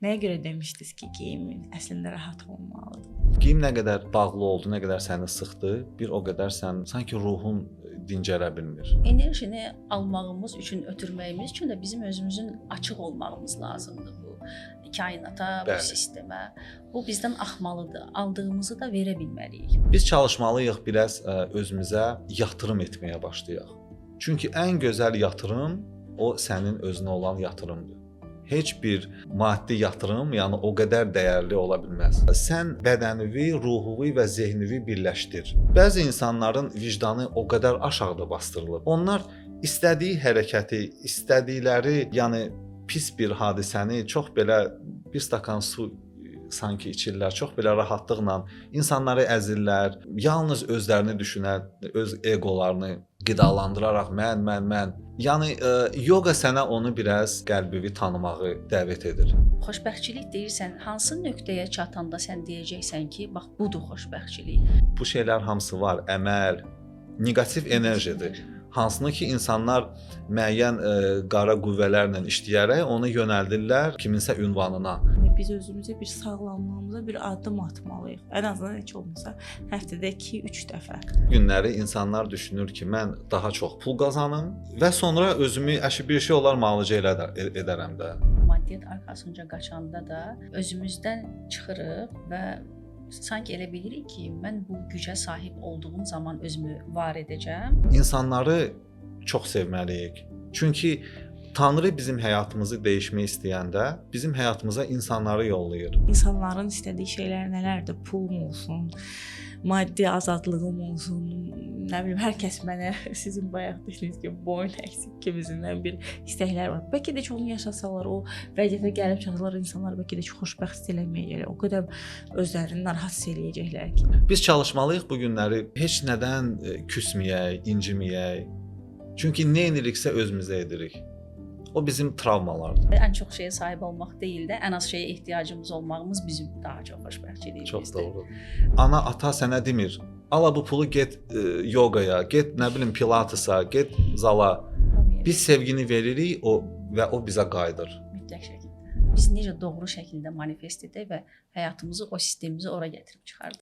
Nəyə görə demişdiniz ki, geyim əslində rahat olmalıdır? Geyim nə qədər bağlı oldu, nə qədər səni sıxdı, bir o qədər sən sanki ruhun dincələ bilmir. Enerjini almağımız üçün, ötürməyimiz üçün də bizim özümüzün açıq olmağımız lazımdır bu kainata, bu sistemə. Bu bizdən axmalıdır. Aldığımızı da verə bilməliyik. Biz çalışmalıyıq biraz özümüzə yatırım etməyə başlayaq. Çünki ən gözəl yatırım o sənin özünə olan yatırımdır. Heç bir maddi yatırım, yəni o qədər dəyərli ola bilməz. Sən bədənivi, ruhuvi və zehnivi birləşdir. Bəzi insanların vicdanı o qədər aşağıda bastırılıb. Onlar istədiyi hərəkəti, istədikləri, yəni pis bir hadisəni çox belə bir stakan su sanki içirlər, çox belə rahatlıqla insanları əzirlər, yalnız özlərini düşünən, öz eqolarını qidalandıraraq mən. Yəni yoga sənə onu biraz qəlbivi tanımağı dəvət edir. Xoşbəxtçilik deyirsən, hansı nöqtəyə çatanda sən deyəcəksən ki, bax budur xoşbəxtçilik. Bu şeylər hamısı var, əməl, neqativ enerjidir. Hansını ki insanlar müəyyən qara qüvvələrlə işləyərək onu yönəldirlər kiminsə ünvanına. Biz özümüzə bir sağlamlığımıza bir addım atmalıyıq. Ən azından heç olmasa həftədə 2-3 dəfə. Günləri insanlar düşünür ki, mən daha çox pul qazanım və sonra özümü bir şey olar müalicə edərəm də. Maddiyyat arxasınca qaçanda da özümüzdən çıxırıq və sanki elə bilirik ki, mən bu gücə sahib olduğum zaman özümü var edəcəm. İnsanları çox sevməliyik. Çünki Tanrı bizim həyatımızı dəyişmək istəyəndə bizim həyatımıza insanları yollayır. İnsanların istədiyi şeylər nələrdir? Pulum olsun, maddi azadlığım olsun, nə bilim, hər kəs mənə sizin bayaq dediyiniz kimi boyun əksik kimisindən bir istəklər var. Bəlkə də ki, onu yaşasalar, o vəziyyətə gəlib çatsalar, insanlar bəlkə də ki, xoşbəxt hiss eləməyəcəklər. O qədər özlərini narahat hiss eləyəcəklər ki. Biz çalışmalıyıq bu günləri heç nədən küsməyək, inciməyək. Çünki nə ediriksə özümüzə edirik. O bizim travmalardır. Ən çox şeyə sahib olmaq deyil də, ən az şeyə ehtiyacımız olmağımız bizim daha çox xoşbəxtçiliyimizdir. Çox doğrudur. Ana, ata sənə demir, ala bu pulu get yoqaya, get nə bilim pilatesa, get zala. Biz sevgini veririk və o bizə qayıdır. Mütləq şəkildə. Biz necə doğru şəkildə manifest edək və həyatımızı, o sistemimizi ora gətirib çıxardıq.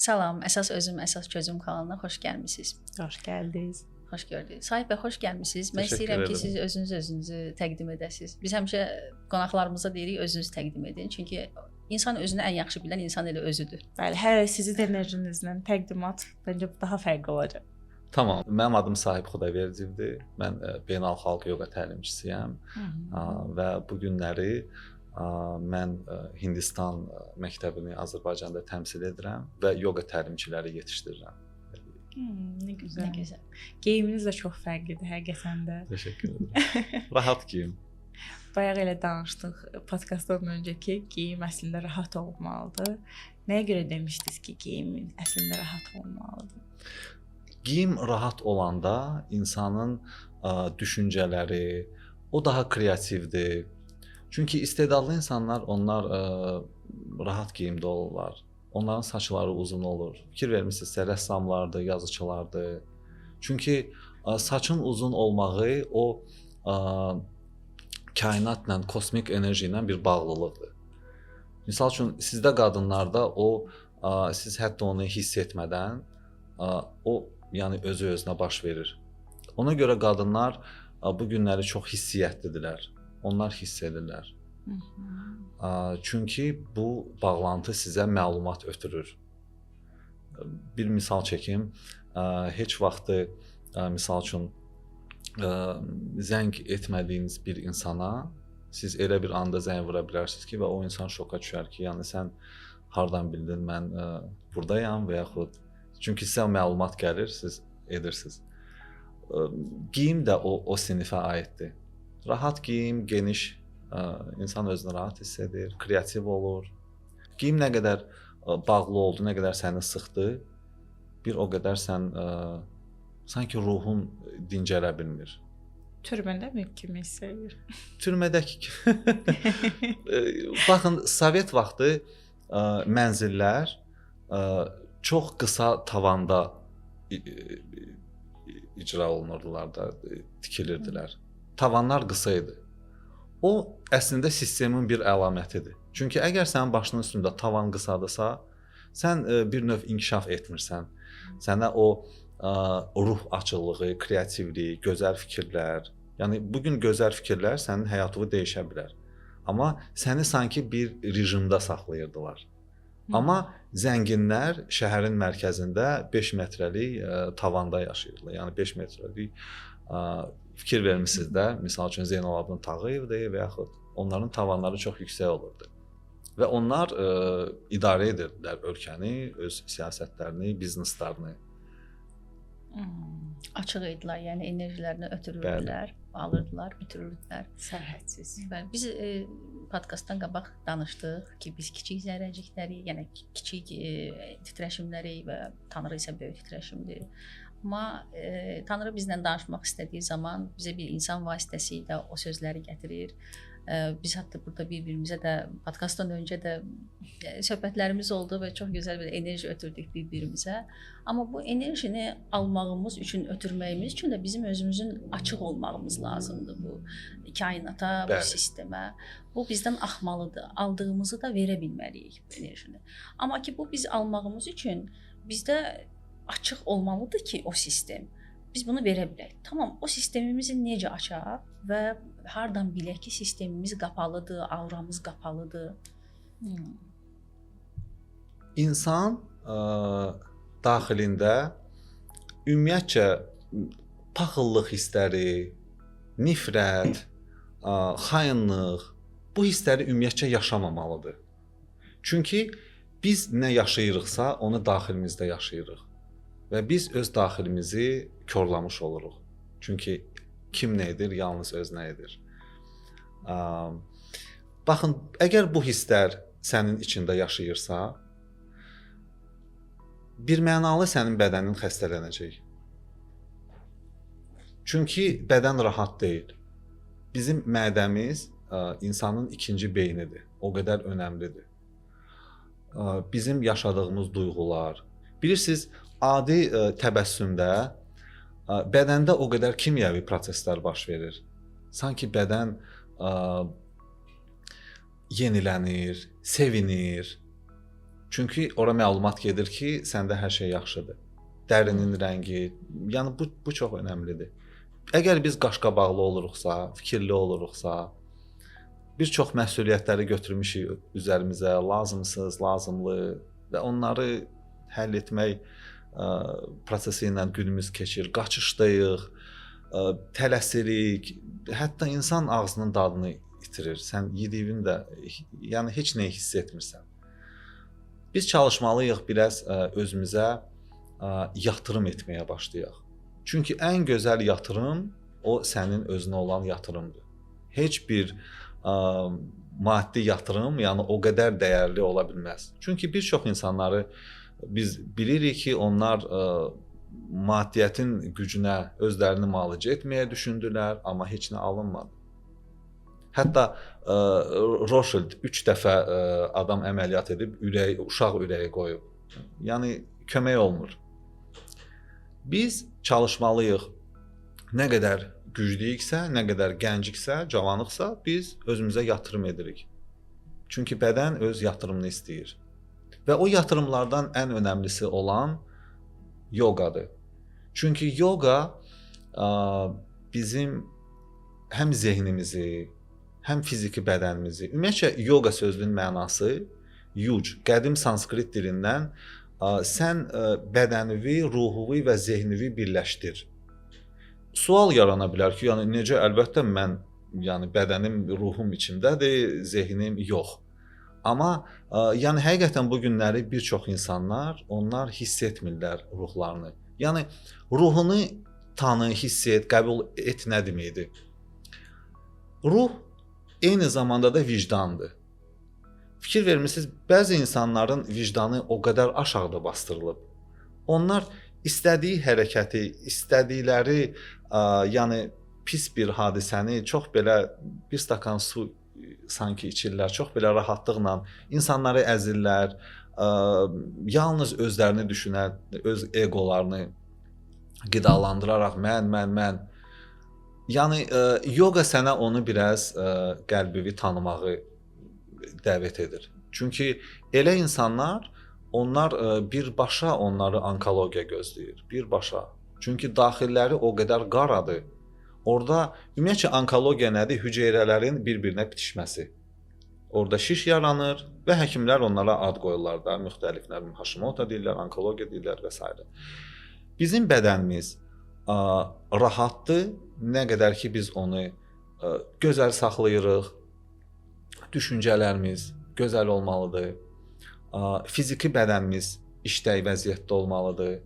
Salam, Əsas Özüm, Əsas Çözüm kanalına xoş gəlmisiniz. Xoş gəldiniz. Xoş gördük. Sahib bəy, xoş gəlmisiniz. Mən istəyirəm ki, siz özünüzü təqdim edəsiniz. Biz həmişə qonaqlarımıza deyirik, özünüzü təqdim edin. Çünki insan özünü ən yaxşı bilən insan elə özüdür. Bəli, hər sizin enerjinizlə təqdimat məncə daha fərqli olacaq. Tamam, mənim adım Sahib Xudayverdiyevdir. Mən beynəlxalq yoga təlimçisiyəm və bu günləri mən Hindistan məktəbini Azərbaycanda təmsil edirəm və yoga təlimçiləri yetişdirirəm. Nə gözəl. Nə gözəl. Geyiminiz də çox fərqlidir həqiqətən də. Təşəkkür edirəm. Rahat geyim. Bayaq elə danışdıq podkastdan öncəki geyim əslində rahat olmalıdır. Nəyə görə demişdiniz ki, geyim əslində rahat olmalıdır? Geyim rahat olanda insanın düşüncələri, o daha kreativdir. Çünki istedadlı insanlar, onlar rahat geyimdə olurlar. Onların saçları uzun olur. Fikir vermisinizsə, rəssamlardır, yazıçılardır. Çünki saçın uzun olmağı o kainatla, kosmik enerji ilə bir bağlılıqdır. Misal üçün, sizdə qadınlarda o, siz hətta onu hiss etmədən, o yəni özü-özünə baş verir. Ona görə qadınlar bu günləri çox hissiyyətlidirlər. Onlar hiss edirlər. Çünki bu bağlantı sizə məlumat ötürür. Bir misal çəkim, heç vaxtı misal üçün zəng etmədiyiniz bir insana siz elə bir anda zəng vura bilərsiniz ki, və o insan şoka düşər ki, yəni sən hardan bildin mən buradayam və yaxud çünki sizə məlumat gəlir, siz edirsiniz. Geyim də o sinifə aiddir. Rahat geyim, geniş, insan özünü rahat hiss edir, kreativ olur. Geyim nə qədər bağlı oldu, nə qədər səni sıxdı, bir o qədər sən sanki ruhun dincələ bilmir. Türmədə mi kimi hiss edir? Türmədəki baxın, Sovet vaxtı mənzillər çox qısa tavanda icra olunurdular da, tikilirdilər. Tavanlar qısa idi. O əslində sistemin bir əlamətidir. Çünki əgər sənin başının üstündə tavan qısadırsa, sən bir növ inkişaf etmirsən. Sənə o ruh açıqlığı, kreativlik, gözəl fikirlər, yəni bu gün gözəl fikirlər sənin həyatını dəyişə bilər. Amma səni sanki bir rejimdə saxlayırdılar. Amma zənginlər şəhərin mərkəzində 5 metrəlik tavanda yaşayırlar. Yəni 5 metrəlik fikir vermisiniz də, misal üçün Zeynalabdin Tağıyevdir və yaxud onların tavanları çox yüksək olurdu. Və onlar idarə edirdilər ölkəni, öz siyasətlərini, bizneslərini. Açıq idilər, yəni enerjilərini ötürürdülər, alırdılar, bütürürdülər. Sərhədsiz. Bəli, biz podkastdan qabaq danışdıq ki, biz kiçik zərrəcikləri, yəni kiçik titrəşimləri və Tanrı isə böyük titrəşimdir. Amma Tanrı bizlə danışmaq istədiyi zaman bizə bir insan vasitəsilə o sözləri gətirir. Biz hətta burada bir-birimizə də podkastdan öncə də söhbətlərimiz oldu və çox gözəl bir enerji ötürdük bir-birimizə. Amma bu enerjini almağımız üçün, ötürməyimiz üçün də bizim özümüzün açıq olmağımız lazımdır bu kainata, bu sistemə. Bu bizdən axmalıdır. Aldığımızı da verə bilməliyik bu enerjini. Amma ki bu biz almağımız üçün bizdə açıq olmalıdır ki o sistem. Biz bunu verə bilək. Tamam, o sistemimizi necə açaq və hardan bilək ki sistemimiz qapalıdır, auramız qapalıdır? İnsan daxilində ümumiyyətcə paxıllıq hissləri, nifrət, xainlıq, bu hissləri ümumiyyətcə yaşamamalıdır. Çünki biz nə yaşayırıqsa, onu daxilimizdə yaşayırıq. Və biz öz daxilimizi korlamış oluruq. Çünki kim nə edir, yalnız özünə edir. Baxın, əgər bu hisslər sənin içində yaşayırsa, bir mənalı sənin bədənin xəstələnəcək. Çünki bədən rahat deyil. Bizim mədəmiz insanın ikinci beynidir. O qədər önəmlidir. Bizim yaşadığımız duyğular. Bilirsiniz, adi təbəssümdə bədəndə o qədər kimyəvi proseslər baş verir. Sanki bədən yenilənir, sevinir. Çünki ora məlumat gedir ki, səndə hər şey yaxşıdır. Dərinin rəngi, yəni bu çox önəmlidir. Əgər biz qaşqabaqlı oluruqsa, fikirli oluruqsa, bir çox məsuliyyətləri götürmüşük üzərimizə, lazımsız, lazımlı və onları həll etmək prosesi ilə günümüz keçir, qaçışdayıq, tələsirik, hətta insan ağzının dadını itirir. Sən yediyin də, yəni heç nəyi hiss etmirsən. Biz çalışmalıyıq biraz özümüzə yatırım etməyə başlayaq. Çünki ən gözəl yatırım o sənin özünə olan yatırımdır. Heç bir maddi yatırım, yəni o qədər dəyərli ola bilməz. Çünki bir çox insanları biz bilirik ki, onlar maddiyyətin gücünə özlərini müalicə etməyə düşündülər, amma heç nə alınmadı. Hətta Rothschild 3 dəfə adam əməliyyat edib uşaq ürəyi qoyub. Yəni kömək olmur. Biz çalışmalıyıq. Nə qədər güclüyüksə, nə qədər gənciksə, cavanıqsa biz özümüzə yatırım edirik. Çünki bədən öz yatırımını istəyir. Və o yatırımlardan ən önəmlisi olan yoqadır. Çünki yoga bizim həm zehnimizi, həm fiziki bədənimizi, ümumiyyətcə yoga sözünün mənası yuc, qədim sanskrit dilindən sən bədənivi, ruhuvi və zehnivi birləşdir. Sual yarana bilər ki, yəni necə? Əlbəttə mən, yəni bədənim, ruhum içimdədir, zehnim yox. Amma yəni həqiqətən bu günləri bir çox insanlar, onlar hiss etmirlər ruhlarını. Yəni ruhunu tanı, hiss et, qəbul et nə deməkdir? Ruh eyni zamanda da vicdandır. Fikir vermisiniz, bəzi insanların vicdanı o qədər aşağıda bastırılıb. Onlar istədiyi hərəkəti, istədikləri, yəni pis bir hadisəni çox belə bir stakan su sanki içirlər, çox belə rahatlıqla insanları əzirlər, yalnız özlərini düşünər, öz egolarını qidalandıraraq mən. Yəni yoga sənə onu biraz qəlbivi tanımağı dəvət edir. Çünki elə insanlar, onlar birbaşa onları onkologiya gözləyir, birbaşa. Çünki daxilləri o qədər qaradır. Orada ümumiyyətcə onkologiya nədir? Hüceyrələrin bir-birinə bitişməsi. Orada şiş yaranır və həkimlər onlara ad qoyurlar da, müxtəliflər, Hashimoto deyirlər, onkologiya deyirlər və s. Bizim bədənimiz rahatdır, nə qədər ki biz onu gözəl saxlayırıq, düşüncələrimiz gözəl olmalıdır, fiziki bədənimiz işlək vəziyyətdə olmalıdır.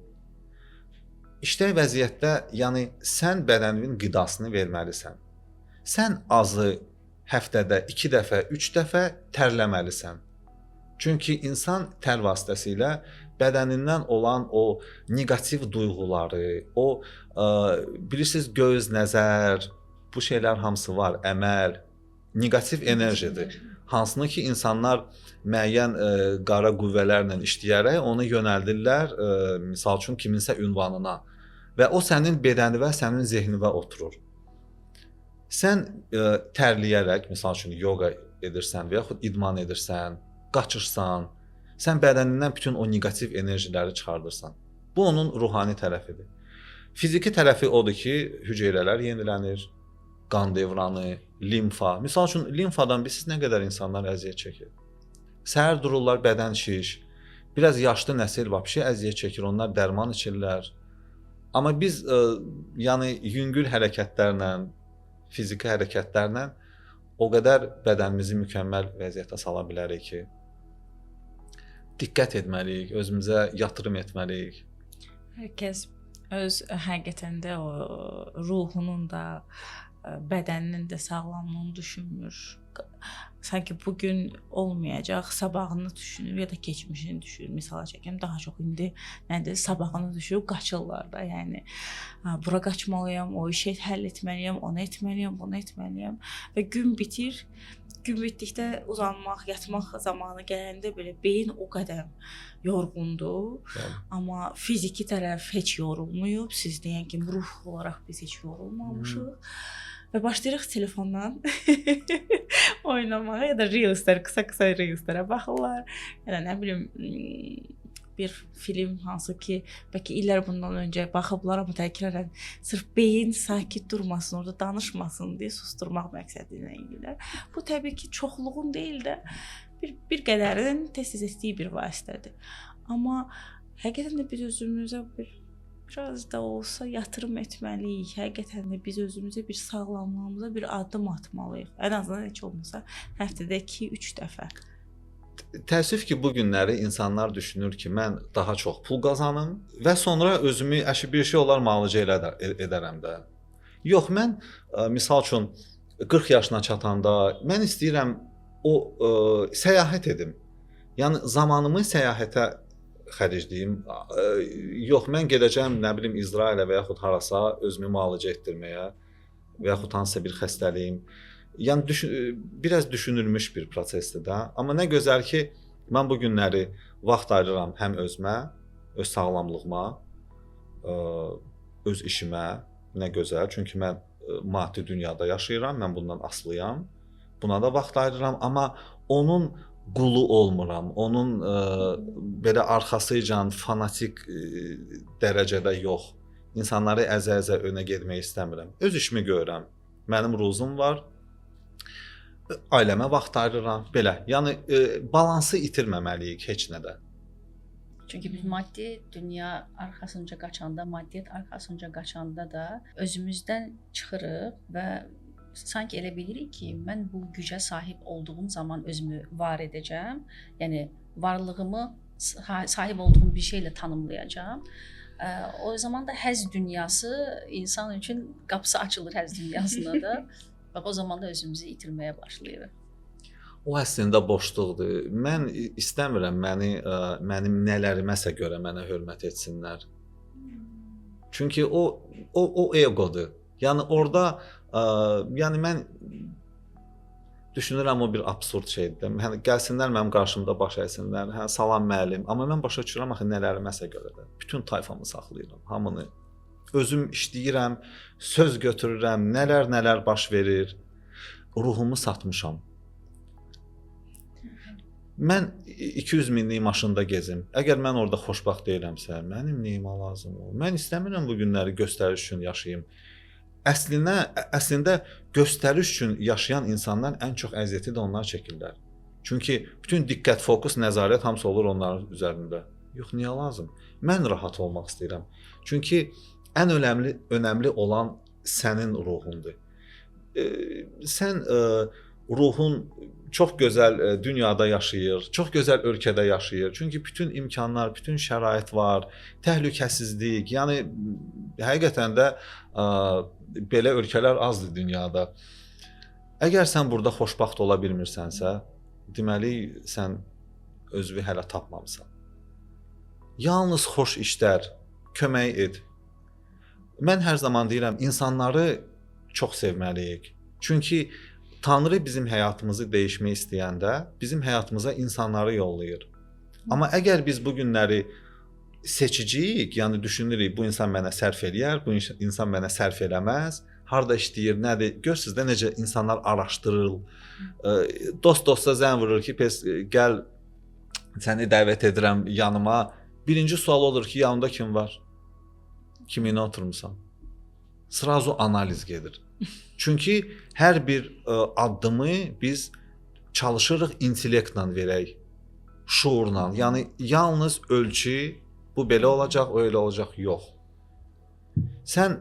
İşlək vəziyyətdə, yəni sən bədəninin qidasını verməlisən. Sən azı həftədə 2 dəfə, 3 dəfə tərləməlisən. Çünki insan tər vasitəsilə bədənindən olan o neqativ duyğuları, o bilirsiniz göz, nəzər, bu şeylər hamısı var, əməl, neqativ enerjidir. Hansını ki insanlar müəyyən qara qüvvələrlə işləyərək onu yönəldirlər, misal üçün kiminsə ünvanına və o sənin bədənivə, sənin zehninə oturur. Sən tərləyərək, misal üçün yoga edirsən və yaxud idman edirsən, qaçırsan, sən bədənindən bütün o neqativ enerjiləri çıxardırsan. Bu onun ruhani tərəfidir. Fiziki tərəfi odur ki, hüceyrələr yenilənir, qan dövranı, limfa. Misal üçün limfadan bilirsiniz nə qədər insanlar əziyyət çəkir. Səhər dururlar, bədən şiş. Biraz yaşlı nəsil vəbşi əziyyət çəkir, onlar dərman içirlər. Amma biz yəni yüngül hərəkətlərlə, fiziki hərəkətlərlə o qədər bədənimizi mükəmməl vəziyyətə sala bilərik ki, diqqət etməliyik, özümüzə yatırım etməliyik. Hər kəs öz həqiqətən də o ruhunun da, bədəninin də sağlamlığını düşünmür. Sanki bugün olmayacaq, sabahını düşünür ya da keçmişini düşünür. Misal çəkəm, daha çox indi nədir, sabahını düşünüb qaçırlar da. Yəni bura qaçmalıyam, o işi həll etməliyəm, onu etməliyəm, bunu etməliyəm və gün bitir. Gün bitdikdə uzanmaq, yatmaq zamanı gələndə belə beyin o qədər yorğundur. Amma fiziki tərəf heç yorulmuyub. Siz deyən kimi ruh olaraq biz heç yorulmamışıq. Və başlayırıq telefondan oynamağa ya da reelslər, qısa reelslərə baxırlar. Ya da nə bilim bir film hansı ki bəlkə illər bundan öncə baxıblar, amma təkrarən sırf beyin sakit durmasın, orada danışmasın deyə susturmaq məqsədi ilə edirlər. Bu təbii ki çoxluğun deyil də bir qədərin tez-tez etdiyi bir vasitədir. Amma həqiqətən də biz özümüzə biraz da olsa yatırım etməliyik. Həqiqətən də biz özümüzə bir sağlamlığımıza bir addım atmalıyıq. Ən azından heç olmasa həftədə 2-3 dəfə. Təəssüf ki, bu günləri insanlar düşünür ki, mən daha çox pul qazanım və sonra özümü bir şey olar müalicə edərəm də. Yox, mən misal üçün 40 yaşına çatanda mən istəyirəm o səyahət edim. Yəni zamanımı səyahətə xərcləyim. Yox, mən gedəcəm, nə bilim, İsrailə və yaxud harasa özümü müalicə etdirməyə və yaxud hansısa bir xəstəliyim. Yəni biraz düşünülmüş bir prosesdir də. Amma nə gözəl ki, mən bu günləri vaxt ayırıram həm özümə, öz sağlamlığıma, öz işimə. Nə gözəl, çünki mən maddi dünyada yaşayıram, mən bundan asılıyam. Buna da vaxt ayırıram, amma onun qulu olmuram. Onun belə arxasıcan fanatik dərəcədə yox. İnsanları əzə-əzə önə getmək istəmirəm. Öz işimi görürəm. Mənim ruzum var. Ailəmə vaxt ayırıram. Belə. Yəni balansı itirməməliyik heç nədə. Çünki biz maddi dünya arxasınca qaçanda, maddiyyət arxasınca qaçanda da özümüzdən çıxırıq və sanki elə bilirik ki, mən bu gücə sahib olduğum zaman özümü var edəcəm. Yəni varlığımı sahib olduğum bir şeylə tanımlayacağam. O zaman da həzz dünyası insan üçün qapısı açılır həzz dünyasına da. Bax o zaman da özümüzü itirməyə başlayırıq. O əslində boşluqdur. Mən istəmirəm mənim nələriməsə görə mənə hörmət etsinlər. Çünki o egodur. Yəni orada yəni mən düşünürəm o bir absurd şeydir. Yəni gəlsinlər mənim qarşımda baş əysinlər. Hə, salam müəllim. Amma mən başa düşürəm axı nələriməsə görə də. Bütün tayfamı saxlayıram. Hamını özüm işləyirəm, söz götürürəm, nələr baş verir. Ruhumu satmışam. Mən 200 minlik maşında gezim. Əgər mən orada xoşbaxt deyiləmsə, mənim nəyimə lazım o? Mən istəmirəm bu günləri göstəriş üçün yaşayım. Əslində göstəriş üçün yaşayan insanlar ən çox əziyyəti də onlar çəkirlər. Çünki bütün diqqət, fokus, nəzarət hamısı olur onların üzərində. Yox, niyə lazım? Mən rahat olmaq istəyirəm. Çünki ən önəmli olan sənin ruhundur. Sən ruhun çox gözəl dünyada yaşayır, çox gözəl ölkədə yaşayır. Çünki bütün imkanlar, bütün şərait var, təhlükəsizlik. Yəni həqiqətən də belə ölkələr azdır dünyada. Əgər sən burada xoşbaxt ola bilmirsənsə, deməli sən özünü hələ tapmamısan. Yalnız xoş işlər, kömək et. Mən hər zaman deyirəm, insanları çox sevməliyik. Çünki Tanrı bizim həyatımızı dəyişmək istəyəndə bizim həyatımıza insanları yollayır. Amma əgər biz bu günləri seçiciyik, yəni düşünürük bu insan mənə sərf eləyər, bu insan mənə sərf eləməz, harda işləyir, nədir? Görürsüz də necə insanlar araşdırır. Dost-dosta zəng vurur ki, pes gəl səni dəvət edirəm yanıma. Birinci sual olur ki, yanında kim var? Kiminlə oturmusan? Sırazu analiz gedir. Çünki hər bir addımı biz çalışırıq intellektlə verək, şuurla. Yəni yalnız ölçü bu belə olacaq, o elə olacaq, yox. Sən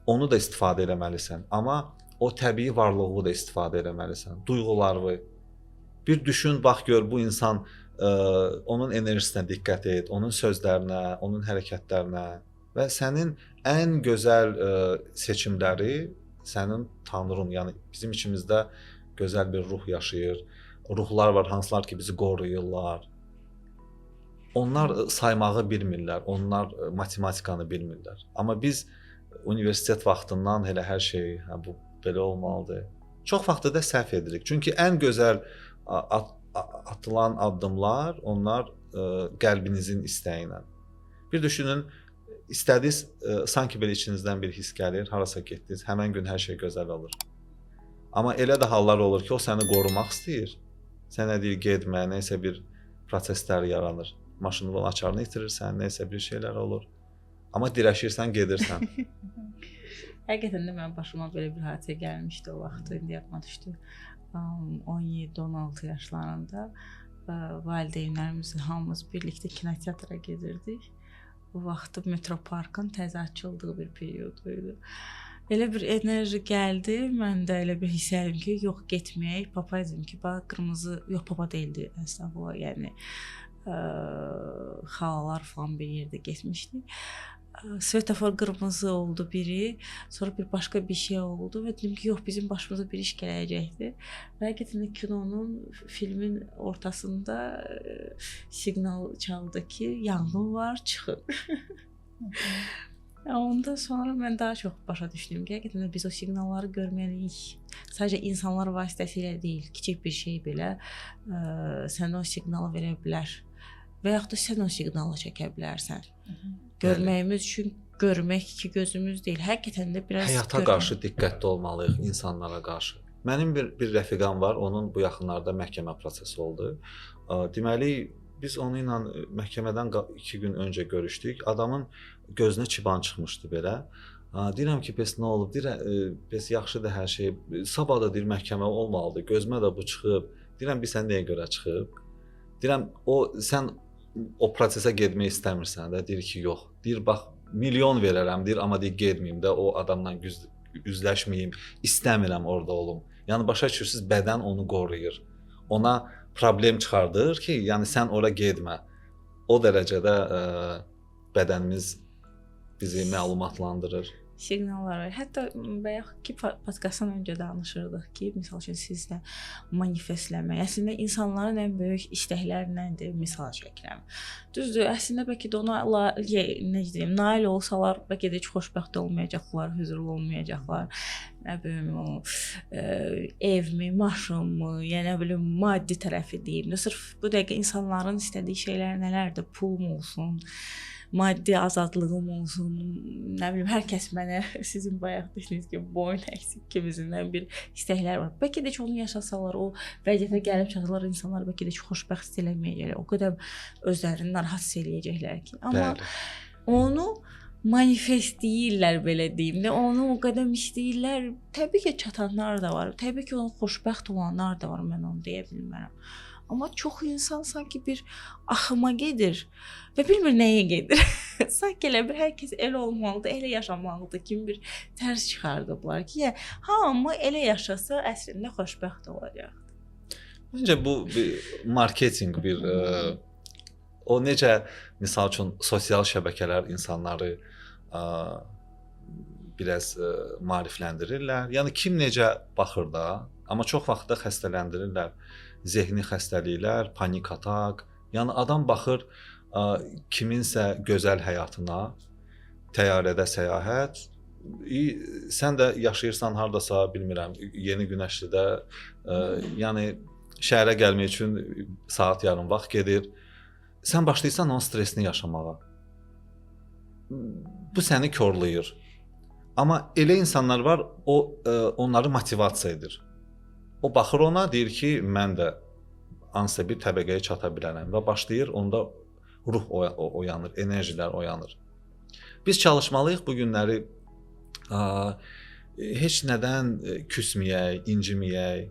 onu da istifadə etməlisən, amma o təbii varlığı da istifadə etməlisən, duyğularını. Bir düşün, bax gör bu insan onun enerjisinə diqqət et, onun sözlərinə, onun hərəkətlərinə və sənin ən gözəl seçimləri sənin Tanrın, yəni bizim içimizdə gözəl bir ruh yaşayır. Ruhlar var, hansılar ki bizi qoruyurlar. Onlar saymağı bilmirlər, onlar matematikanı bilmirlər. Amma biz universitet vaxtından elə hər şey bu belə olmalıdır. Çox vaxtı da səhv edirik. Çünki ən gözəl atılan addımlar onlar qəlbinizin istəyi ilə. Bir düşünün, İstədiniz, sanki belə içinizdən bir his gəlir, harasa getdiniz, həmən gün hər şey gözəl olur. Amma elə də hallar olur ki, o səni qorumaq istəyir. Sənə deyir, getmə, neysə bir proseslər yaranır. Maşının açarını itirirsən, neysə bir şeylər olur. Amma dirəşirsən, gedirsən. Həqiqətən də mənim başıma belə bir hadisə gəlmişdi o vaxt, indi yadıma düşdü. 17-16 yaşlarında valideynlərimiz hamımız birlikdə kinoteatra gedirdik. Bu vaxt Metroparkın təzə açıldığı bir periyoduydu. Elə bir enerji gəldi, mən də elə bir hiss etdim ki, yox getməyək. Papa dedim ki, bax qırmızı, yox papa deyildi əslində, yəni xalalar falan bir yerdə getmişdik. Svetofor qırmızı oldu biri, sonra bir başqa bir şey oldu və dedim ki, yox bizim başımıza bir iş gələcəkdi. Və həqiqətən də kinonun, filmin ortasında siqnal çaldı ki, yanğın var, çıxın. Ondan sonra mən daha çox başa düşdüm ki, həqiqətən də biz o siqnalları görməliyik. Sadəcə insanlar vasitəsilə deyil, kiçik bir şey belə sənə o siqnalı verə bilər. Və yaxud da sən o siqnalı çəkə bilərsən. Görməyimiz üçün görmək iki gözümüz deyil. Həqiqətən də biraz həyata qarşı diqqətli olmalıyıq, insanlara qarşı. Mənim bir rəfiqam var, onun bu yaxınlarda məhkəmə prosesi oldu. Deməli, biz onu ilə məhkəmədən 2 gün öncə görüşdük. Adamın gözünə çiban çıxmışdı belə. Deyirəm ki, bəs nə olub? Deyirəm, bəs yaxşıdır hər şey. Sabah da deyir məhkəmə olmalıdır. Gözümə də bu çıxıb. Deyirəm, sən nəyə görə çıxıb? Deyirəm, sən o prosesə getmək istəmirsən də, deyir ki, yox. Deyir, bax, milyon verərəm, deyir, amma deyir, getməyim də, o adamla üzləşməyim, istəmirəm orada olum. Yəni, başa düşürsünüz, bədən onu qoruyur. Ona problem çıxardır ki, yəni sən ora getmə. O dərəcədə bədənimiz bizi məlumatlandırır. Siqnallar var. Hətta bayaq ki podkastdan öncə danışırdıq ki, məsəl üçün sizlə manifestləmək. Əslində insanların ən böyük istəklərindəndir, misal çəkirəm. Düzdür, əslində bəlkə də ona nail olsalar, bəlkə də heç xoşbəxt olmayacaqlar, huzurlu olmayacaqlar. Nə bilim, evmi, maşınmı, yəni nə bilim maddi tərəfi deyim. Sırf bu dəqiqə insanların istədiyi şeylər nələrdir? Pulum olsun, maddi azadlığım olsun, nə bilim, hər kəs mənə sizin bayaq dediyiniz kimi boyun əksik kimisindən bir istəklər var. Bəlkə də ki, onu yaşasalar, o vəziyyətə gəlib çatsalar, insanlar bəlkə də ki, xoşbəxt hiss eləməyəcəklər. O qədər özlərini narahat hiss eləyəcəklər ki. Amma onu manifestləyirlər, belə deyim də, onu o qədər istəyirlər. Təbii ki, çatanlar da var. Təbii ki, onun xoşbəxt olanlar da var, mən onu deyə bilmərəm. Amma çox insan sanki bir axıma gedir və bilmir nəyə gedir. Sanki elə bir hər kəs elə olmalıdır, elə yaşamalıdır kimi bir tərs çıxardıblar ki, yəni, hamı elə yaşasa əslində xoşbəxt olacaq. Məncə bu bir marketinq, bir o necə misal üçün sosial şəbəkələr insanları biraz maarifləndirirlər. Yəni kim necə baxır da, amma çox vaxt da xəstələndirirlər. Zehni xəstəliklər, panik atak. Yəni adam baxır kiminsə gözəl həyatına, təyyarədə səyahət. Sən də yaşayırsan hardasa, bilmirəm, Yeni Günəşlidə, yəni şəhərə gəlmək üçün saat yarım vaxt gedir. Sən başlayırsan onun stresini yaşamağa. Bu səni korlayır. Amma elə insanlar var, o onları motivasiya edir. O baxır ona, deyir ki, mən də hansısa bir təbəqəyə çata bilərəm və başlayır, onda ruh oyanır, enerjilər oyanır. Biz çalışmalıyıq bu günləri heç nədən küsməyək, inciməyək.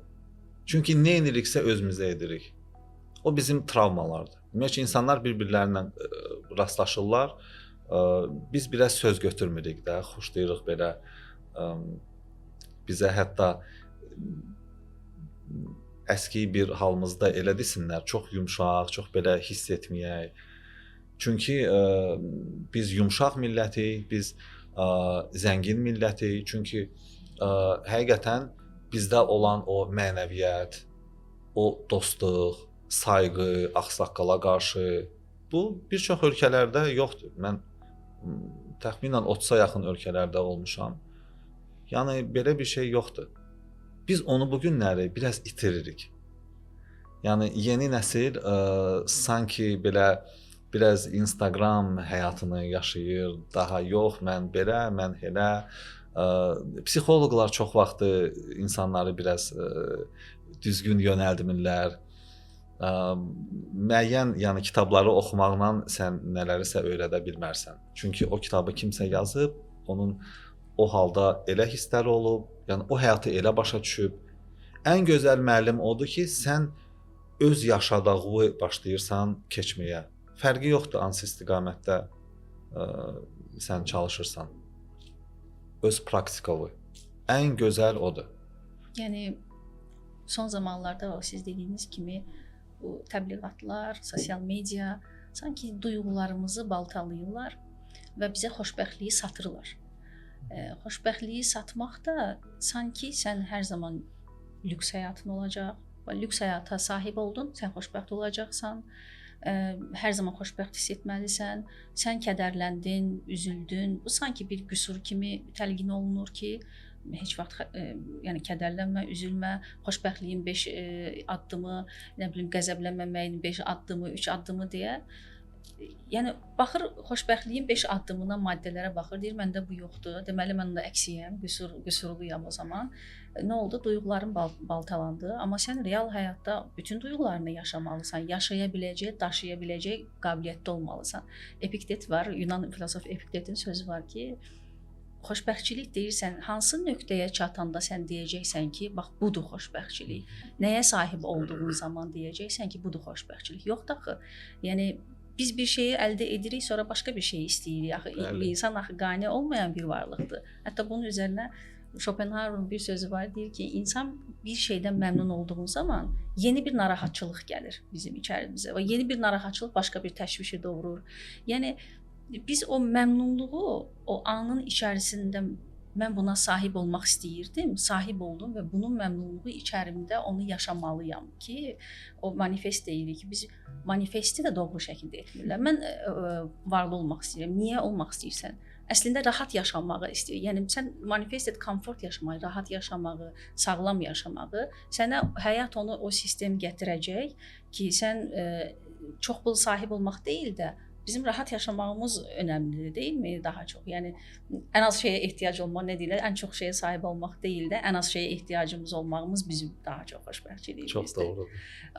Çünki nə ediriksə özümüzə edirik. O bizim travmalardır. Ümumiyyətlə insanlar bir-birlərinə rastlaşırlar. Biz biraz söz götürmürük də, xoşlayırıq belə bizə hətta əski bir halımızda elə desinlər, çox yumşaq, çox belə hiss etməyək. Çünki biz yumşaq millətik, biz zəngin millətik. Çünki həqiqətən bizdə olan o mənəviyyət, o dostluq, sayğı, ağsaqqala qarşı bu bir çox ölkələrdə yoxdur. Mən təxminən 30-a yaxın ölkələrdə olmuşam. Yəni belə bir şey yoxdur. Biz onu bu günləri biraz itiririk. Yəni yeni nəsil sanki belə biraz Instagram həyatını yaşayır. Daha yox, mən belə, mən elə. Psixoloqlar çox vaxtı insanları biraz düzgün yönəldmirlər. Müəyyən, yəni kitabları oxumaqla sən nələrisə öyrədə bilmərsən. Çünki o kitabı kimsə yazıb, onun o halda elə hissləri olub, yəni o həyatı elə başa düşüb. Ən gözəl müəllim odur ki, sən öz yaşadığı başlayırsan keçməyə. Fərqi yoxdur hansı istiqamətdə sən çalışırsan. Öz praktikalı. Ən gözəl odur. Yəni son zamanlarda o siz dediyiniz kimi bu təbliğatlar, sosial media sanki duyğularımızı baltalayırlar və bizə xoşbəxtliyi satırlar. Xoşbəxtliyi satmaq da sanki sən hər zaman lüks həyatın olacaq. Lüks həyata sahib oldun, sən xoşbəxt olacaqsan. Hər zaman xoşbəxt hiss etməlisən. Sən kədərləndin, üzüldün. Bu sanki bir qüsur kimi təlqin olunur ki, heç vaxt yəni kədərlənmə, üzülmə, xoşbəxtliyin 5 addımı, nə bilim qəzəblənməməyin 5 addımı, 3 addımı deyə. Yəni baxır xoşbəxtliyin 5 addımına, maddələrə baxır, deyir məndə bu yoxdur. Deməli mən də əksiyəm, qüsurluyam o zaman. Nə oldu? Duyğuların baltalandı. Amma sən real həyatda bütün duyğularını yaşamalısan, yaşaya biləcək, daşıya biləcək qabiliyyətdə olmalısan. Epiktet var, Yunan filosofu Epiktetin sözü var ki, xoşbəxtçilik deyirsən, hansı nöqtəyə çatanda sən deyəcəksən ki, bax budur xoşbəxtçilik. Nəyə sahib olduğun zaman deyəcəksən ki, budur xoşbəxtçilik. Yox da axı. Yəni biz bir şeyi əldə edirik, sonra başqa bir şey istəyirik. Axı insan axı qane olmayan bir varlıqdır. Hətta bunun üzərinə Schopenhauer'un bir sözü var, deyir ki, insan bir şeydən məmnun olduğu zaman yeni bir narahatçılıq gəlir bizim içərimizə və yeni bir narahatçılıq başqa bir təşvişi doğurur. Yəni biz o məmnunluğu o anın içərisində mən buna sahib olmaq istəyirdim, sahib oldum və bunun məmnunluğu içərimdə onu yaşamalıyam ki, o manifest deyirik ki, biz manifesti də doğru şəkildə etmirlər. Mən varlı olmaq istəyirəm. Niyə olmaq istəyirsən? Əslində rahat yaşamağı istəyir. Yəni sən manifest et, komfort yaşamağı, rahat yaşamağı, sağlam yaşamağı. Sənə həyat onu o sistem gətirəcək ki, sən çox pul sahib olmaq deyil də bizim rahat yaşamağımız önəmlidir, deyilmi daha çox? Yəni ən az şeyə ehtiyac olmaq nə deyirlər? Ən çox şeyə sahib olmaq deyil də, ən az şeyə ehtiyacımız olmağımız bizim daha çox xoşbəxtçiliyimizdir. Çox doğrudur.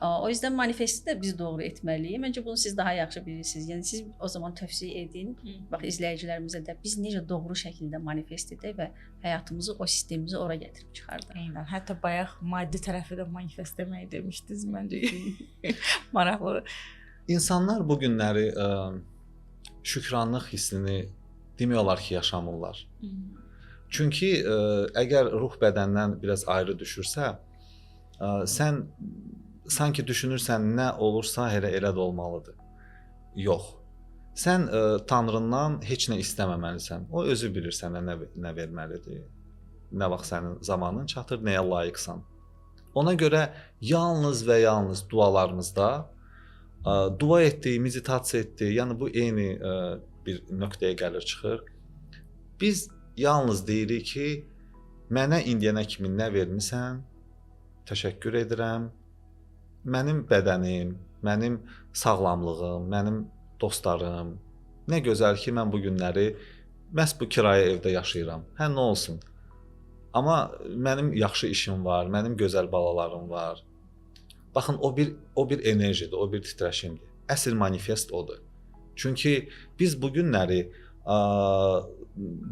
O yüzden manifesti də biz doğru etməliyik. Məncə bunu siz daha yaxşı bilirsiniz. Yəni siz o zaman tövsiyə edin. Bax izləyicilərimizə də biz necə doğru şəkildə manifest edək və həyatımızı, o sistemimizi ora gətirib çıxardaq. Eynən. Hətta bayaq maddi tərəfi də manifest deməyi demişdiniz. Məncə maraqlı. İnsanlar bu günləri şükranlıq hissini demək olar ki, yaşamırlar. Çünki əgər ruh bədəndən biraz ayrı düşürsə, sən sanki düşünürsən nə olursa elə də olmalıdır. Yox. Sən Tanrından heç nə istəməməlisən. O özü bilir sənə nə verməlidir. Nə vaxt sənin zamanın çatır, nəyə layiqsan. Ona görə yalnız və yalnız dualarımızda dua etdik, meditasiya etdik. Yəni bu eyni bir nöqtəyə gəlir çıxır. Biz yalnız deyirik ki, mənə indiyənə kimi nə vermisən? Təşəkkür edirəm. Mənim bədənim, mənim sağlamlığım, mənim dostlarım. Nə gözəl ki, mən bu günləri məhz bu kirayə evdə yaşayıram. Hə, nə olsun? Amma mənim yaxşı işim var, mənim gözəl balalarım var. Baxın, o bir enerjidir, o bir titreşimdir. Əsl manifest odur. Çünki biz bu günləri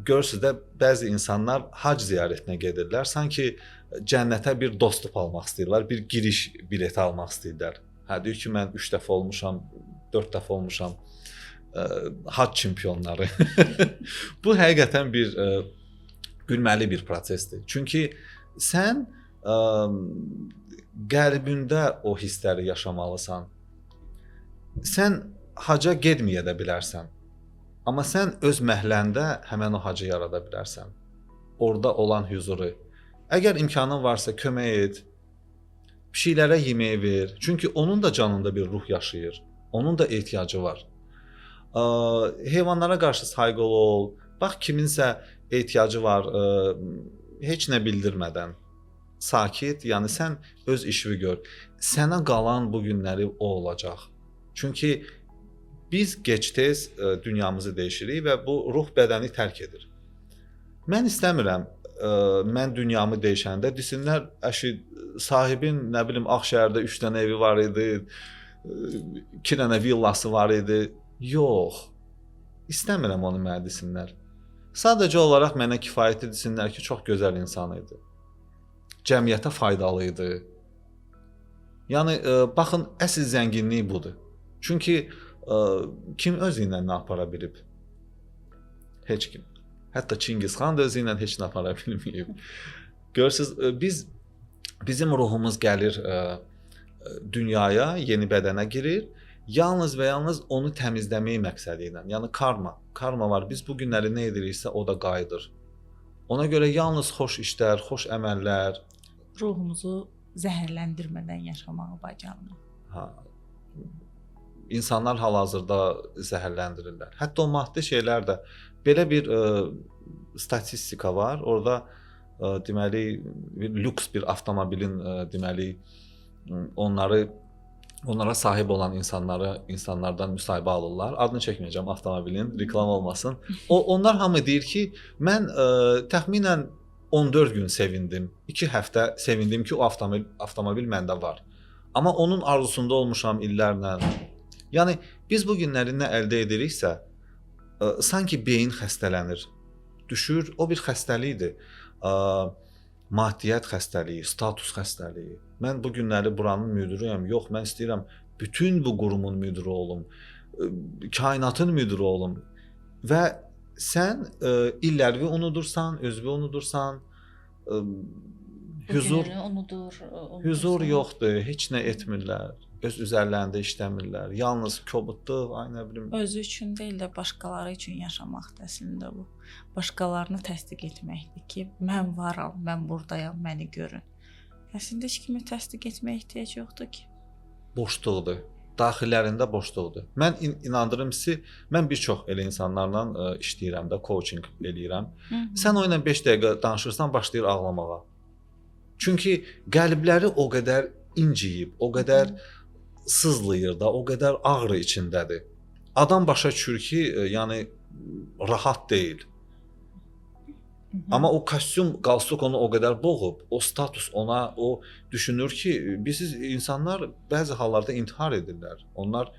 görürsüz də bəzi insanlar hac ziyarətinə gedirlər. Sanki cənnətə bir dostluq almaq istəyirlər, bir giriş bileti almaq istəyirlər. Hə, deyir ki, mən 3 dəfə olmuşam, 4 dəfə olmuşam hac çempionları. Bu həqiqətən bir gülməli bir prosesdir. Çünki sən qəlbində o hissləri yaşamalısan. Sən haca getməyə də bilərsən. Amma sən öz məhəlləndə həmən o hacı yarada bilərsən. Orada olan huzuru. Əgər imkanın varsa kömək et. Bir şeylərə yemək ver. Çünki onun da canında bir ruh yaşayır. Onun da ehtiyacı var. Heyvanlara qarşı sayğılı ol. Bax, kiminsə ehtiyacı var, heç nə bildirmədən. Sakit, yəni sən öz işini gör. Sənə qalan bu günləri o olacaq. Çünki biz gec-tez dünyamızı dəyişirik və bu ruh bədəni tərk edir. Mən istəmirəm, mən dünyamı dəyişəndə desinlər, sahibin, nə bilim, Ağşəhərdə 3 dənə evi var idi, 2 dənə villası var idi. Yox, istəmirəm onu mənə desinlər. Sadəcə olaraq mənə kifayətli desinlər ki, çox gözəl insan idi. Cəmiyyətə faydalı idi. Yəni, baxın, əsl zənginlik budur. Çünki kim özü ilə nə apara bilib? Heç kim. Hətta Çingiz xan da özü ilə heç nə apara bilməyib. Görürsünüz, bizim ruhumuz gəlir dünyaya, yeni bədənə girir. Yalnız və yalnız onu təmizləmək məqsədi ilə. Yəni karma. Karma var. Biz bu günləri nə ediriksə o da qayıdır. Ona görə yalnız xoş işlər, xoş əməllər. Ruhumuzu zəhərləndirmədən yaşamağı bacarmaq. Ha. İnsanlar hal-hazırda zəhərləndirirlər. Hətta o maddi şeylər də. Belə bir statistika var. Orada deməli lüks bir avtomobilin deməli onlara sahib olan insanlardan müsahibə alırlar. Adını çəkməyəcəm avtomobilin, reklam olmasın. Onlar hamı deyir ki, mən təxminən 14 gün sevindim. 2 həftə sevindim ki, o avtomobil məndə var. Amma onun arzusunda olmuşam illərlə. Yəni biz bu günləri nə əldə ediriksə, sanki beyin xəstələnir. Düşür, o bir xəstəlikdir. Maddiyyat xəstəliyi, status xəstəliyi. Mən bu günləri buranın müdiriyəm. Yox, mən istəyirəm bütün bu qurumun müdiri olum. Kainatın müdiri olum. Və sən illəri unudursan, özünü unudursan, huzur yoxdur, heç nə etmirlər. Öz üzərlərində işləmirlər. Yalnız kobudluq, ay nə bilim. Özü üçün deyil də başqaları üçün yaşamaqdır əslində bu. Başqalarını təsdiq etməkdir ki, mən varam, mən burdayam, məni görün. Əslində heç kimi təsdiq etməyə ehtiyac yoxdur ki. Boşluqdur. Daxillərində boşluqdur. Mən inandırım sizi, mən bir çox elə insanlarla işləyirəm də, coaching eləyirəm. Sən o ilə 5 dəqiqə danışırsan, başlayır ağlamağa. Çünki qəlbləri o qədər inciyib, o qədər sızlayır da, o qədər ağrı içindədir. adam başa düşür ki, yəni rahat deyil. Amma o kostyum, qalstuk onu o qədər boğub, o status ona, o düşünür ki, biz insanlar bəzi hallarda intihar edirlər. Onlar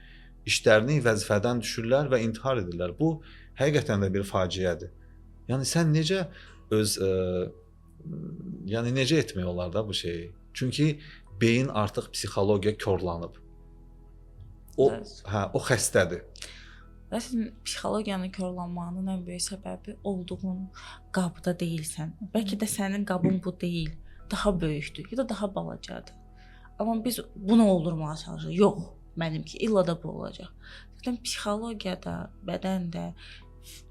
işlərini vəzifədən düşürlər və intihar edirlər. Bu həqiqətən də bir faciədir. Yəni sən necə yəni necə etmək olar da bu şeyi? Çünki beyin artıq psixologiya korlanıb. O, o xəstədir. Əslində psixologiyanın korlanmağının ən böyük səbəbi olduğun qabda deyilsən. Bəlkə də sənin qabın bu deyil, daha böyükdür ya da daha balacadır. Amma biz bunu oldurmağa çalışırıq. Yox, mənimki illa da bu olacaq. Zaten psixologiyada, bədəndə,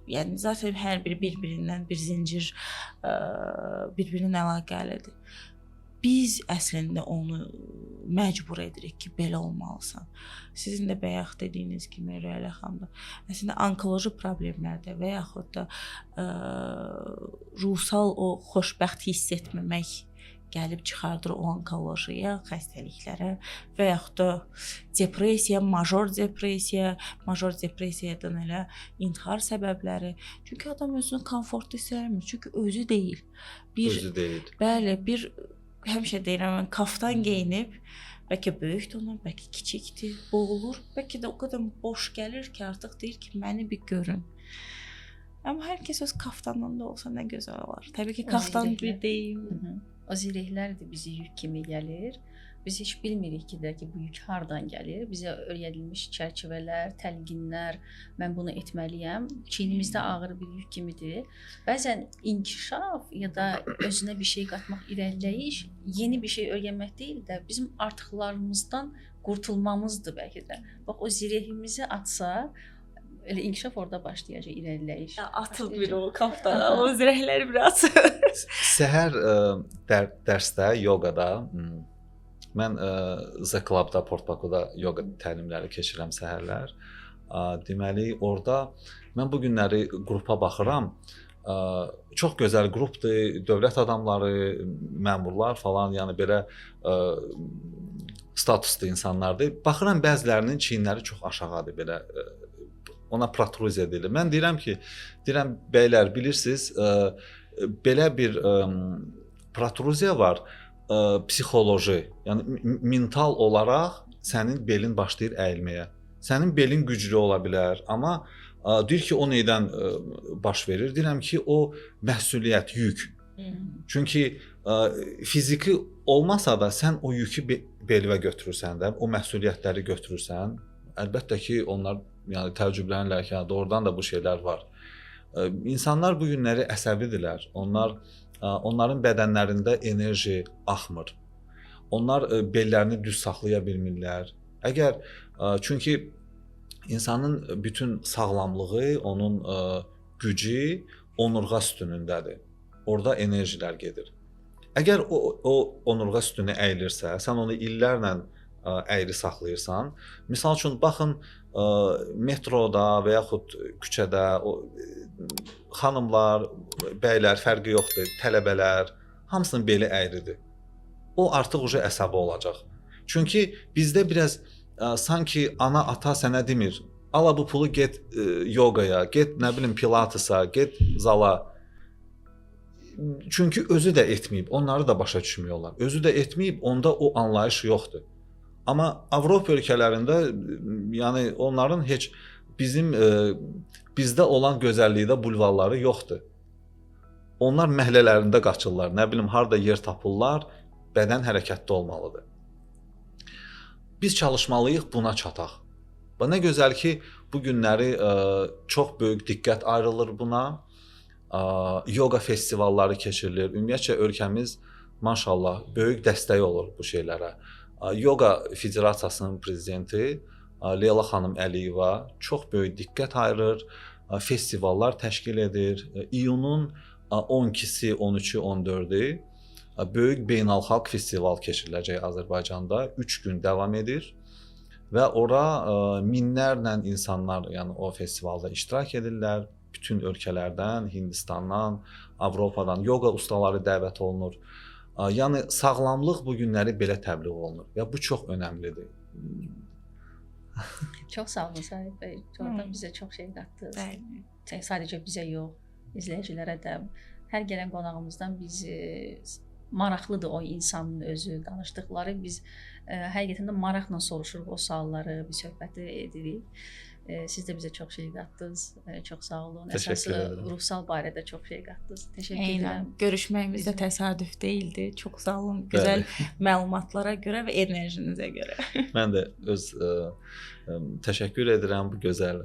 yəni zaten hər biri bir-birindən bir zincir bir-birinə əlaqəlidir. Biz əslində onu məcbur edirik ki, belə olmalısan. Sizin də bayaq dediyiniz kimi Rüyələ xanım da, əslində onkoloji problemlərdə və yaxud da ruhsal o xoşbəxt hiss etməmək gəlib çıxardır o onkolojiya, xəstəliklərə və yaxud da depressiya, major depressiyadan elə intihar səbəbləri. Çünki adam özünü komfortlu hiss etmir, çünki özü deyil. Özü deyil. Bəli, bir həmişə deyirəm, kaftan geyinib, bəlkə böyükdür ona, bəlkə kiçikdir, boğulur, bəlkə də o qədər boş gəlir ki, artıq deyir ki, məni bir görün. Amma hər kəs öz kaftandan da olsa nə gözəl olar. Təbii ki, kaftan bir deyim. O zirehlər də bizi yük kimi gəlir. Biz heç bilmirik ki, bu yük hardan gəlir. Bizə öyrədilmiş çərçivələr, təlqinlər, mən bunu etməliyəm. Çiynimizdə ağır bir yük kimidir. Bəzən inkişaf ya da özünə bir şey qatmaq, irəliləyiş, yeni bir şey öyrənmək deyil də, bizim artıqlarımızdan qurtulmamızdır bəlkə də. Bax, o zirehimizi atsa, elə inkişaf orada başlayacaq, irəliləyiş. Atıl bir o kaftana, o zirehləri bir atıl. Səhər dərsdə, yoqada, mən The Clubda, Portbakuda yoqa təlimləri keçirəm səhərlər. Deməli, orada mən bu günləri qrupa baxıram. Çox gözəl qrupdur, dövlət adamları, məmurlar falan, yəni belə statuslu insanlardır. Baxıram, bəzilərinin çiyinləri çox aşağıdır, belə ona protruziya edilir. Mən deyirəm ki, bəylər, bilirsiniz, belə bir protruziya var. Psixoloji, yəni mental olaraq sənin belin başlayır əyilməyə. Sənin belin güclü ola bilər, amma deyir ki, o nədən baş verir? Deyirəm ki, o məsuliyyət, yük. Çünki fiziki olmasa da sən o yükü belinə götürürsən də, o məsuliyyətləri götürürsən. Əlbəttə ki, onlar yəni təəccüblənirlər ki, doğrudan da bu şeylər var. İnsanlar bu günləri əsəbidirlər. Onların bədənlərində enerji axmır. Onlar bellərini düz saxlaya bilmirlər. Çünki insanın bütün sağlamlığı, onun gücü onurğa sütunundədir. Orada enerjilər gedir. Əgər o onurğa sütunu əyilirsə, sən onu illərlə əyri saxlayırsan, misal üçün, baxın, metroda və yaxud küçədə xanımlar, bəylər, fərqi yoxdur, tələbələr, hamısının beli əyridir. O artıq əsəbi olacaq. Çünki bizdə biraz sanki ana, ata sənə demir, ala bu pulu get yoqaya, get nə bilim pilatesa, get zala. Çünki özü də etməyib, onları da başa düşmüyorlar. Özü də etməyib, onda o anlayış yoxdur. Amma Avropa ölkələrində, yəni onların heç bizdə olan gözəllikdə bulvarları yoxdur. Onlar məhəllələrində qaçırlar, nə bilim harda yer tapırlar, bədən hərəkətdə olmalıdır. Biz çalışmalıyıq buna çataq. Və nə gözəl ki, bu günləri çox böyük diqqət ayrılır buna. Yoga festivalları keçirilir. Ümumiyyətcə ölkəmiz maşallah böyük dəstək olur bu şeylərə. Yoga Federasiyasının prezidenti Leyla xanım Əliyeva çox böyük diqqət ayırır, festivallar təşkil edir. İyunun 12-si, 13-ü, 14-ü böyük beynəlxalq festival keçiriləcək Azərbaycanda. 3 gün davam edir və ora minlərlə insanlar, yəni o festivalda iştirak edirlər. Bütün ölkələrdən, Hindistandan, Avropadan yoga ustaları dəvət olunur. Yəni sağlamlıq bu günləri belə təbliğ olunur və bu çox önəmlidir. Çox sağ olun Sahib bəy. Oradan bizə çox şey qatdınız. Bəli. Sadəcə bizə yox, izləyicilərə də, hər gələn qonağımızdan biz maraqlıdır o insanın özü, danışdıqları. Biz həqiqətən də maraqla soruşuruq o sualları, bir söhbəti edirik. Siz də bizə çox şey qatdınız. Çox sağ olun. Əsası ruhsal barədə çox şey qatdınız. Təşəkkür edirəm. Görüşməyimiz də təsadüf deyildi. Çox sağ olun. Gözəl məlumatlara görə və enerjinizə görə. Mən də öz təşəkkür edirəm bu gözəl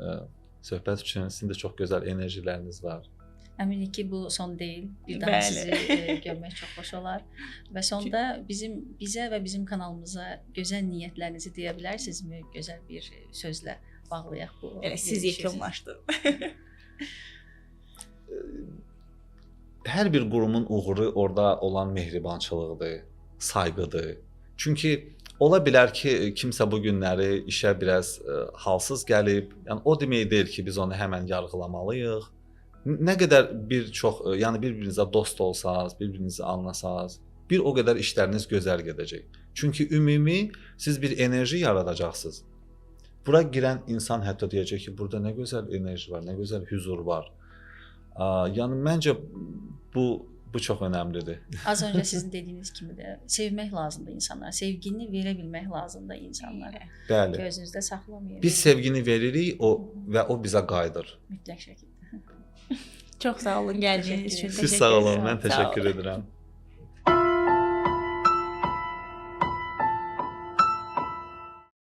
söhbət üçün. Sizin də çox gözəl enerjiləriniz var. Əminik ki, bu son deyil. Bir daha sizi görmək çox xoş olar. Və sonda bizə və bizim kanalımıza gözəl niyyətlərinizi deyə bilərsinizmi? Gözəl bir sözlə bağlayaq bu. Elə siz yekunlaşdınız. Hər bir qurumun uğuru orada olan mehribançılıqdır, sayğıdır. Çünki ola bilər ki, kimsə bu günləri işə biraz halsız gəlib. Yəni o demək deyil ki, biz onu həmən yargılamalıyıq. Nə qədər yəni bir-birinizə dost olsanız, bir-birinizi anlasanız, bir o qədər işləriniz gözəl gedəcək. Çünki ümumi siz bir enerji yaradacaqsınız. Bura girən insan hətta deyəcək ki, burada nə gözəl enerji var, nə gözəl huzur var. Yəni məncə bu çox önəmlidir. Az öncə sizin dediyiniz kimi də sevmək lazımdır insanlara. Sevgini verə bilmək lazımdır insanlara. Bəli. Gözünüzdə saxlamayın. Biz sevgini veririk və o bizə qayıdır. Mütləq şəkildə. Çox sağ olun gəldiyiniz üçün. Siz sağ olun, mən təşəkkür edirəm.